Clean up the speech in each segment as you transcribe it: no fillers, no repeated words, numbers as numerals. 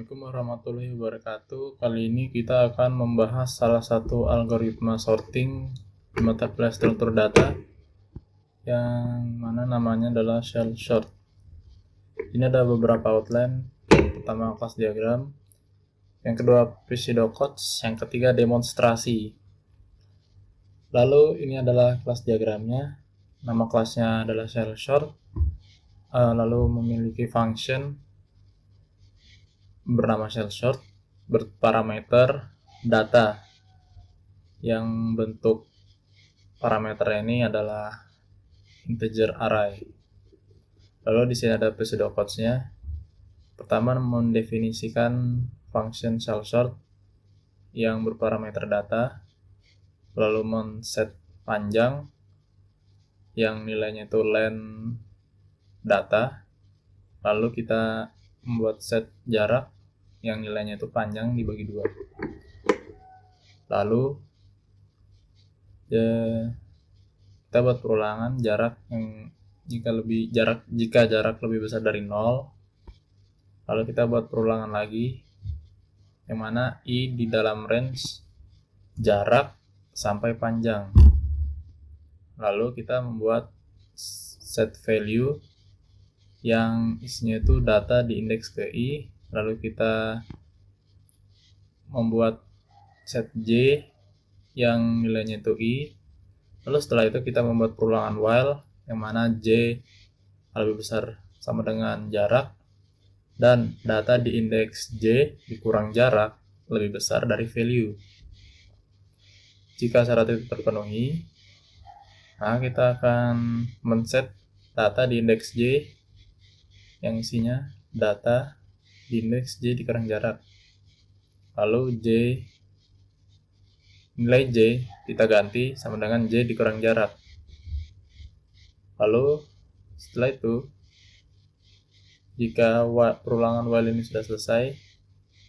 Assalamualaikum warahmatullahi wabarakatuh. Kali ini kita akan membahas salah satu algoritma sorting di mata kuliah struktur data yang mana namanya adalah shell sort. Ini ada beberapa outline. Yang pertama kelas diagram, yang kedua pseudo codes, yang ketiga demonstrasi. Lalu ini adalah kelas diagramnya. Nama kelasnya adalah shell sort. Lalu memiliki function bernama shell sort berparameter data yang bentuk parameter ini adalah integer array. Lalu di sini ada pseudo codes-nya. Pertama mendefinisikan function shell sort yang berparameter data, lalu men-set panjang yang nilainya itu len data, lalu kita membuat set jarak yang nilainya itu panjang dibagi 2. Lalu kita buat perulangan jarak yang jika jarak lebih besar dari 0. Lalu kita buat perulangan lagi yang mana i di dalam range jarak sampai panjang. Lalu kita membuat set value yang isinya itu data diindeks ke i, lalu kita membuat set j yang nilainya itu i, lalu setelah itu kita membuat perulangan while yang mana j lebih besar sama dengan jarak dan data diindeks j dikurang jarak lebih besar dari value. Jika syarat itu terpenuhi, nah kita akan men-set data diindeks j yang isinya data diindeks j dikurang jarak. Lalu nilai j kita ganti sama dengan j dikurang jarak. Lalu setelah itu, jika perulangan while ini sudah selesai,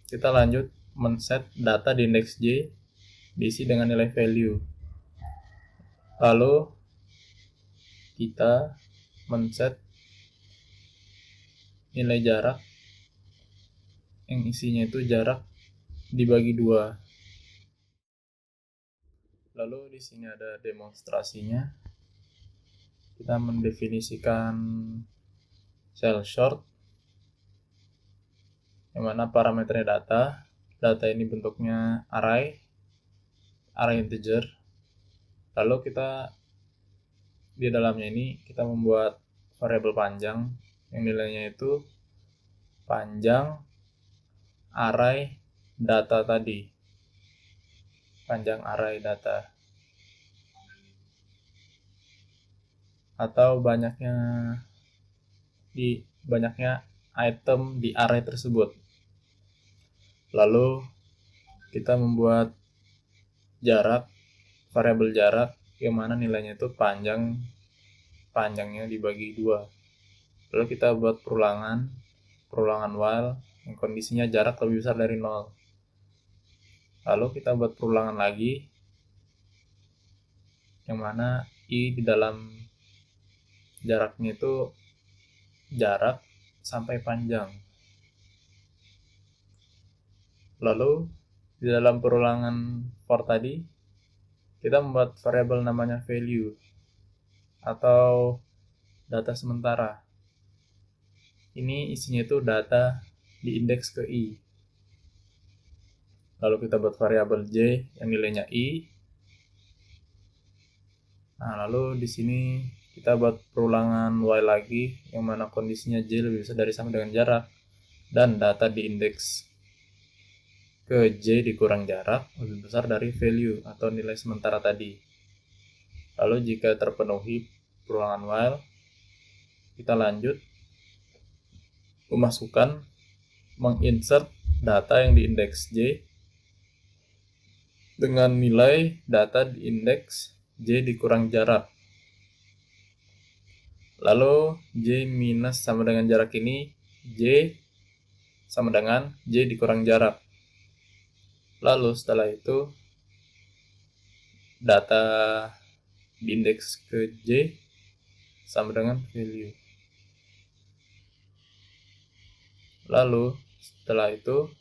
kita lanjut men-set data diindeks j diisi dengan nilai value. Lalu kita men-set nilai jarak yang isinya itu jarak dibagi 2. Lalu di sini ada demonstrasinya. Kita mendefinisikan shell sort yang mana parameternya data. Data ini bentuknya array integer. Lalu kita di dalamnya ini kita membuat variabel panjang yang nilainya itu panjang array data tadi, panjang array data, atau banyaknya item di array tersebut. Lalu kita membuat jarak, variabel jarak yang mana nilainya itu panjangnya dibagi 2. Lalu kita buat perulangan while yang kondisinya jarak lebih besar dari 0. Lalu kita buat perulangan lagi yang mana i di dalam jaraknya itu jarak sampai panjang. Lalu di dalam perulangan for tadi kita membuat variabel namanya value atau data sementara. Ini isinya itu data diindeks ke i. Lalu kita buat variabel j yang nilainya i. Nah, lalu di sini kita buat perulangan while lagi yang mana kondisinya j lebih besar dari sama dengan jarak dan data diindeks ke j dikurang jarak lebih besar dari value atau nilai sementara tadi. Lalu jika terpenuhi perulangan while, kita lanjut menginsert data yang diindeks j dengan nilai data diindeks j dikurang jarak. Lalu j minus sama dengan jarak ini, j sama dengan j dikurang jarak. Lalu setelah itu data diindeks ke j sama dengan value. Lalu Setelah itu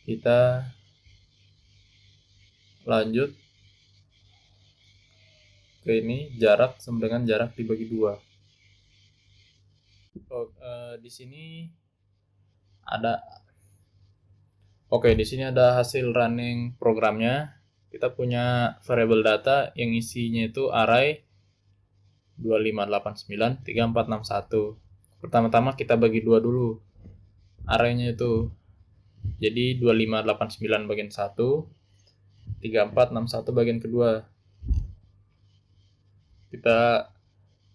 kita lanjut ke ini, jarak sama dengan jarak dibagi 2. Di sini ada di sini ada hasil running programnya. Kita punya variable data yang isinya itu array 2589 3461. Pertama-tama kita bagi 2 dulu arraynya itu. Jadi 2589 bagian 1, 3461 bagian kedua. Kita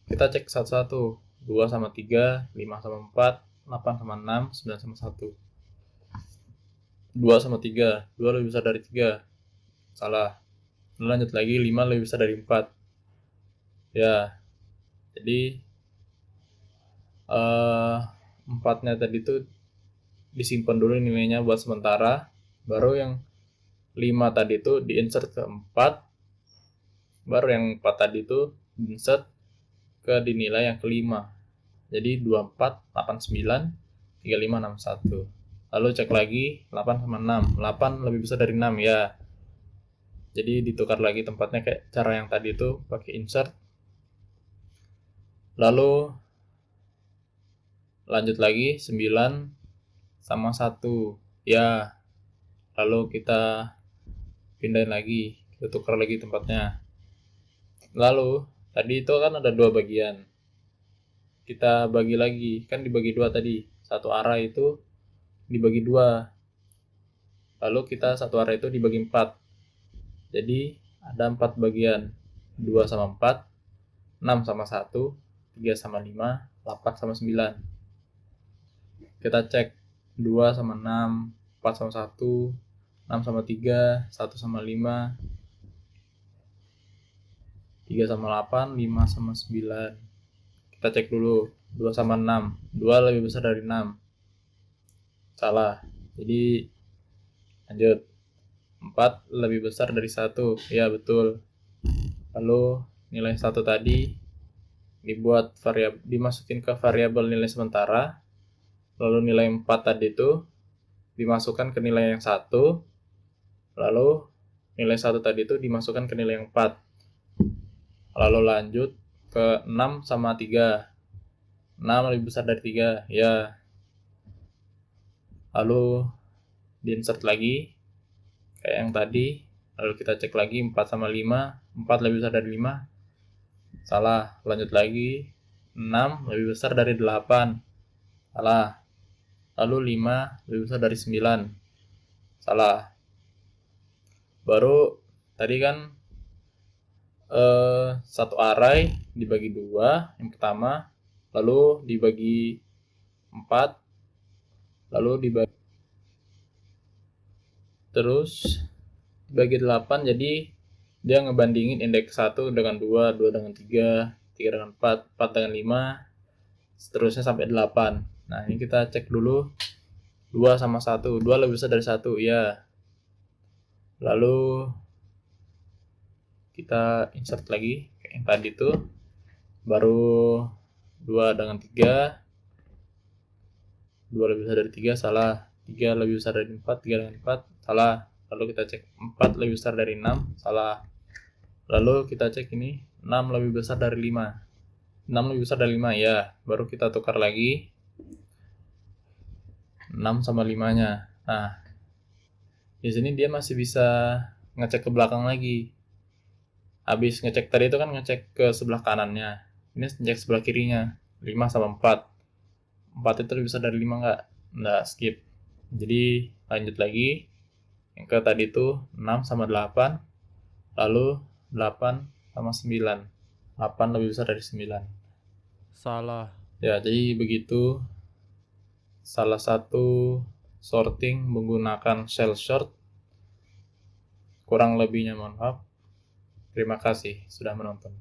cek satu-satu. 2 sama 3, 5 sama 4, 8 sama 6, 9 sama 1. 2 sama 3, 2 lebih besar dari 3. Salah. Lanjut lagi, 5 lebih besar dari 4. Ya. Jadi 4-nya tadi itu disimpan dulu nilainya buat sementara. Baru yang 5 tadi itu diinsert ke 4. Baru yang 4 tadi itu diinsert ke dinilai yang kelima. Jadi 2489 3561. Lalu cek lagi 8 sama 6. 8 lebih besar dari 6 ya. Jadi ditukar lagi tempatnya kayak cara yang tadi itu pakai insert. Lalu lanjut lagi 9 sama 1 ya. Lalu kita pindahin lagi, kita tukar lagi tempatnya. Lalu tadi itu kan ada 2 bagian. Kita bagi lagi, kan dibagi 2 tadi. Satu array itu dibagi 2. Lalu kita satu array itu dibagi 4. Jadi ada 4 bagian. 2 sama 4, 6 sama 1, 3 sama 5, 8 sama 9. Kita cek 2 sama 6, 4 sama 1, 6 sama 3, 1 sama 5, 3 sama 8, 5 sama 9. Kita cek dulu, 2 sama 6. 2 lebih besar dari 6. Salah. Jadi lanjut. 4 lebih besar dari 1. Ya, betul. Lalu nilai 1 tadi dimasukin ke variabel nilai sementara. Lalu nilai 4 tadi itu dimasukkan ke nilai yang 1. Lalu nilai 1 tadi itu dimasukkan ke nilai yang 4. Lalu lanjut ke 6 sama 3. 6 lebih besar dari 3. Ya. Lalu diinsert lagi kayak yang tadi. Lalu kita cek lagi 4 sama 5. 4 lebih besar dari 5. Salah. Lanjut lagi. 6 lebih besar dari 8. Salah. Lalu 5 lebih besar dari 9. Salah. Baru tadi kan satu array dibagi 2 yang pertama, lalu dibagi 4, lalu dibagi terus dibagi 8. Jadi dia ngebandingin indeks 1 dengan 2, 2 dengan 3, 3 dengan 4, 4 dengan 5, seterusnya sampai 8. Nah, ini kita cek dulu 2 sama 1. 2 lebih besar dari 1, ya. Lalu kita insert lagi kayak yang tadi tuh. Baru 2 dengan 3. 2 lebih besar dari 3, salah. 3 lebih besar dari 4, 3 dengan 4, salah. Lalu kita cek 4 lebih besar dari 6, salah. Lalu kita cek ini 6 lebih besar dari 5. 6 lebih besar dari 5, ya. Baru kita tukar lagi 6 sama 5-nya. Nah, di sini dia masih bisa ngecek ke belakang lagi. Habis ngecek tadi itu kan ngecek ke sebelah kanannya. Ini ngecek sebelah kirinya. 5 sama 4. 4 itu lebih besar dari 5 enggak? Enggak, skip. Jadi lanjut lagi. Yang ke tadi itu 6 sama 8. Lalu 8 sama 9. 8 lebih besar dari 9. Salah. Ya, jadi begitu salah satu sorting menggunakan shell sort. Kurang lebihnya mohon maaf. Terima kasih sudah menonton.